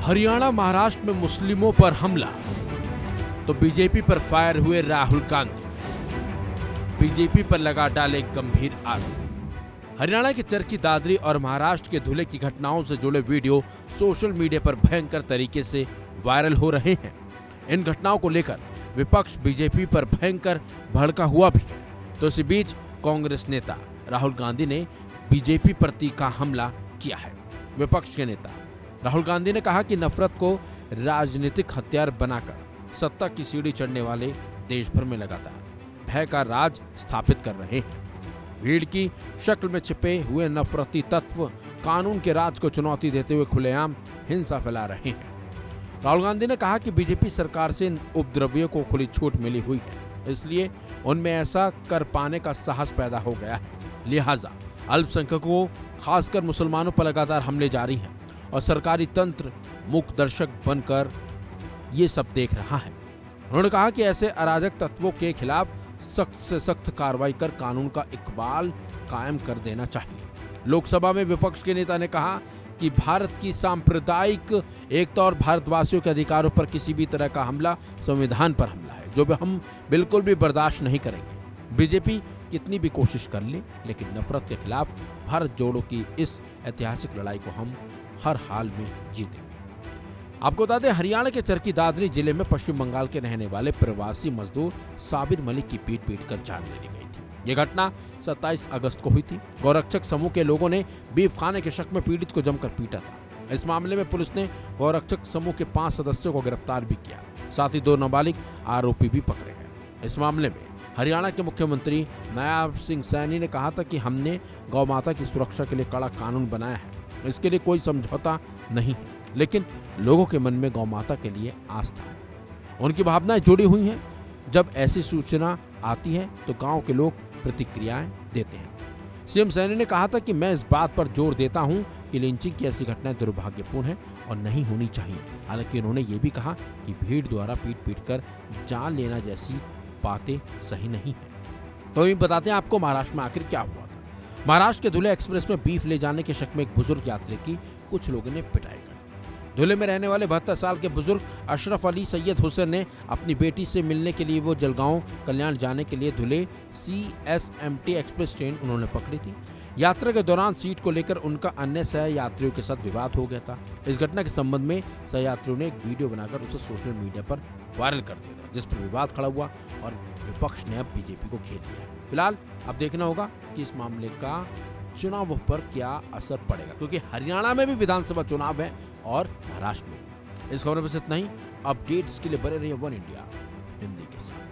हरियाणा महाराष्ट्र में मुस्लिमों पर हमला तो बीजेपी पर फायर हुए राहुल गांधी। बीजेपी पर लगा डाले गंभीर आरोप। हरियाणा के चरखी दादरी और महाराष्ट्र के धुले की घटनाओं से जुड़े वीडियो सोशल मीडिया पर भयंकर तरीके से वायरल हो रहे हैं। इन घटनाओं को लेकर विपक्ष बीजेपी पर भयंकर भड़का हुआ भी है। तो इसी बीच कांग्रेस नेता राहुल गांधी ने बीजेपी पर तीखा हमला किया है। विपक्ष के नेता राहुल गांधी ने कहा कि नफरत को राजनीतिक हथियार बनाकर सत्ता की सीढ़ी चढ़ने वाले देश भर में लगातार भय का राज स्थापित कर रहे हैं। भीड़ की शक्ल में छिपे हुए नफरती तत्व कानून के राज को चुनौती देते हुए खुलेआम हिंसा फैला रहे हैं। राहुल गांधी ने कहा कि बीजेपी सरकार से इन उपद्रवियों को खुली छूट मिली हुई है, इसलिए उनमें ऐसा कर पाने का साहस पैदा हो गया है। लिहाजा अल्पसंख्यकों खासकर मुसलमानों पर लगातार हमले जारी हैं और सरकारी तंत्र मूक दर्शक बनकर ये सब देख रहा है। उन्होंने कहा कि ऐसे अराजक तत्वों के खिलाफ सख्त से सख्त कार्रवाई कर कानून का इकबाल कायम कर देना चाहिए। लोकसभा में विपक्ष के नेता ने कहा कि भारत की सांप्रदायिक एकता और भारतवासियों के अधिकारों पर किसी भी तरह का हमला संविधान पर हमला है, जो भी हम बिल्कुल भी बर्दाश्त नहीं करेंगे। बीजेपी कितनी भी कोशिश कर ले, लेकिन नफरत के खिलाफ भारत जोड़ो की इस ऐतिहासिक लड़ाई को हम हर हाल में जीतेंगे। आपको बता दें, हरियाणा के चरखी दादरी जिले में पश्चिम बंगाल के रहने वाले प्रवासी मजदूर साबिर मलिक की पीट कर जान ले ली गई थी। ये घटना 27 अगस्त को हुई थी। गौरक्षक समूह के लोगों ने बीफ खाने के शक में पीड़ित को जमकर पीटा था। इस मामले में पुलिस ने गौरक्षक समूह के 5 सदस्यों को गिरफ्तार भी किया, साथ ही 2 नाबालिग आरोपी भी पकड़े गए। इस मामले में हरियाणा के मुख्यमंत्री नायब सिंह सैनी ने कहा था कि हमने गौ माता की सुरक्षा के लिए कड़ा कानून बनाया है, इसके लिए कोई समझौता नहीं है, लेकिन लोगों के मन में गौ माता के लिए आस्था है, उनकी भावनाएं जुड़ी हुई हैं। जब ऐसी सूचना आती है तो गांव के लोग प्रतिक्रियाएं देते हैं। सीएम सैनी ने कहा था कि मैं इस बात पर जोर देता हूं कि लिंचिंग की ऐसी घटनाएं दुर्भाग्यपूर्ण है और नहीं होनी चाहिए। हालांकि उन्होंने ये भी कहा कि भीड़ द्वारा पीट कर जान लेना जैसी बातें सही नहीं है। तो ये बताते हैं आपको महाराष्ट्र में आखिर क्या हुआ था। महाराष्ट्र के धुले एक्सप्रेस में बीफ ले जाने के शक में एक बुजुर्ग यात्री की कुछ लोगों ने पिटाई कर दी। धुले में रहने वाले 72 साल के बुजुर्ग अशरफ अली सैयद हुसैन ने अपनी बेटी से मिलने के लिए वो जलगांव कल्याण जाने के लिए धुले CSMT एक्सप्रेस ट्रेन उन्होंने पकड़ी थी। यात्रा के दौरान सीट को लेकर उनका अन्य सह यात्रियों के साथ विवाद हो गया था। इस घटना के संबंध में सह यात्रियों ने एक वीडियो बनाकर उसे सोशल मीडिया पर वायरल कर दिया था, जिस पर विवाद खड़ा हुआ और विपक्ष ने अब बीजेपी को घेर लिया है। फिलहाल अब देखना होगा कि इस मामले का चुनावों पर क्या असर पड़ेगा, क्योंकि हरियाणा में भी विधानसभा चुनाव है और महाराष्ट्र में। इस खबर में बस इतना ही। अपडेट्स के लिए बने रहिए वन इंडिया हिंदी के साथ।